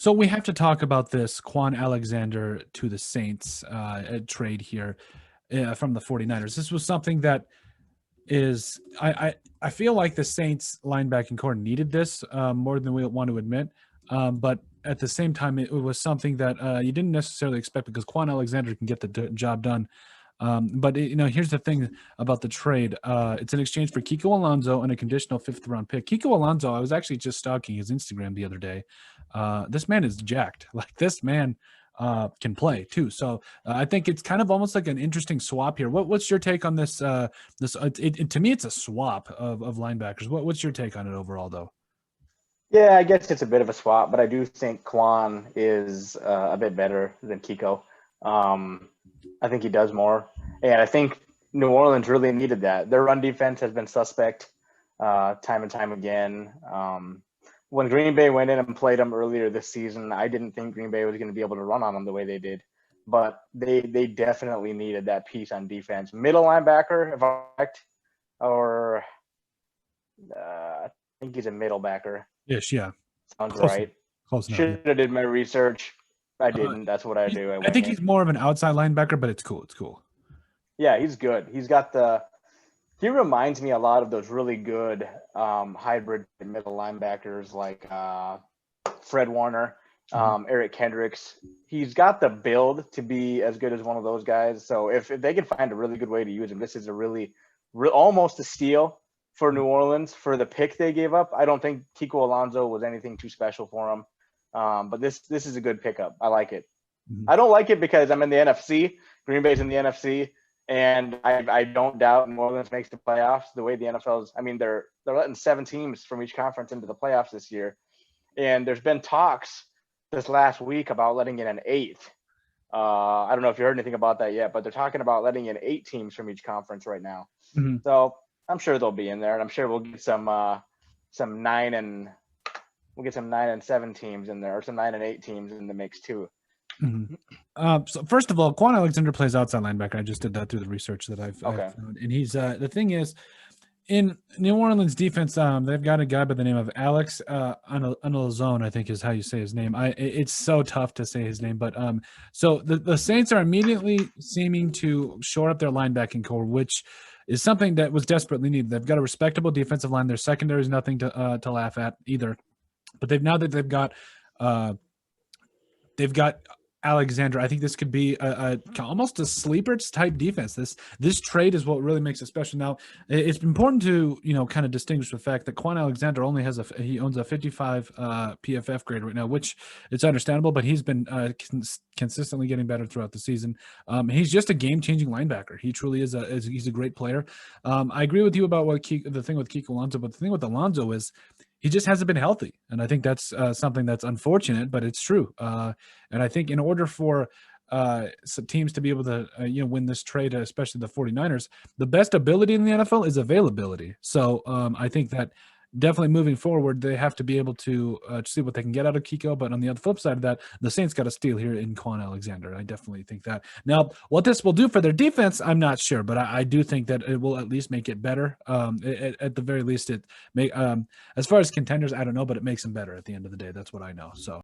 So we have to talk about this Kwon Alexander to the Saints trade here from the 49ers. This was something that is I feel like the Saints linebacking core needed this more than we want to admit. But at the same time, it was something that you didn't necessarily expect because Kwon Alexander can get the job done. Here's the thing about the trade. It's in exchange for Kiko Alonso and a conditional fifth round pick. Kiko Alonso, I was actually just stalking his Instagram the other day. This man is jacked. Like this man can play too. So I think it's kind of almost like an interesting swap here. What's your take on this? To me, it's a swap of linebackers. What's your take on it overall, though? Yeah, I guess it's a bit of a swap, but I do think Kwon is a bit better than Kiko. I think he does more, and I think New Orleans really needed that. Their run defense has been suspect time and time again. When Green Bay went in and played them earlier this season, I didn't think Green Bay was going to be able to run on them the way they did, but they definitely needed that piece on defense. Middle linebacker, if I'm correct, or I think he's a middle backer. Ish, yeah. Sounds Close, right. close enough. Should have did my research. I Yeah. didn't. That's what I do. I think he's more of an outside linebacker, but it's cool. It's cool. Yeah, he's good. He's got the. He reminds me a lot of those really good hybrid middle linebackers like Fred Warner, Eric Kendricks. He's got the build to be as good as one of those guys. So if they can find a really good way to use him, this is a really almost a steal for New Orleans for the pick they gave up. I don't think Kiko Alonso was anything too special for him. But this is a good pickup. I like it. I don't like it because I'm in the NFC. Green Bay's in the NFC, and I don't doubt New Orleans makes the playoffs. The way the NFL's, I mean, they're letting 7 teams from each conference into the playoffs this year, and there's been talks this last week about letting in an 8th. I don't know if you heard anything about that yet, but they're talking about letting in 8 teams from each conference right now. So I'm sure they'll be in there, and I'm sure we'll get some 9 and. We'll get some 9 and 7 teams in there, or some 9 and 8 teams in the mix too. So first of all, Kwon Alexander plays outside linebacker. I just did that through the research that I've found, and he's the thing is, in New Orleans defense, they've got a guy by the name of Alex Anzalone, I think is how you say his name. It's so tough to say his name, but so the Saints are immediately seeming to shore up their linebacking core, which is something that was desperately needed. They've got a respectable defensive line. Their secondary is nothing to laugh at either. But they've got Alexander. I think this could be almost a sleeper type defense. This trade is what really makes it special. Now, it's important to kind of distinguish the fact that Kwon Alexander only he owns a 55 PFF grade right now, which it's understandable, but he's been consistently getting better throughout the season. He's just a game-changing linebacker. He truly is. He's a great player. I agree with you about the thing with Kiko Alonso, but the thing with Alonso is he just hasn't been healthy. And I think that's something that's unfortunate, but it's true. And I think in order for some teams to be able to win this trade, especially the 49ers, the best ability in the NFL is availability. So I think that definitely moving forward, they have to be able to see what they can get out of Kiko. But on the other flip side of that, the Saints got a steal here in Kwon Alexander. I definitely think that. Now, what this will do for their defense, I'm not sure, but I do think that it will at least make it better. At the very least, it may as far as contenders, I don't know, but it makes them better at the end of the day. That's what I know. So.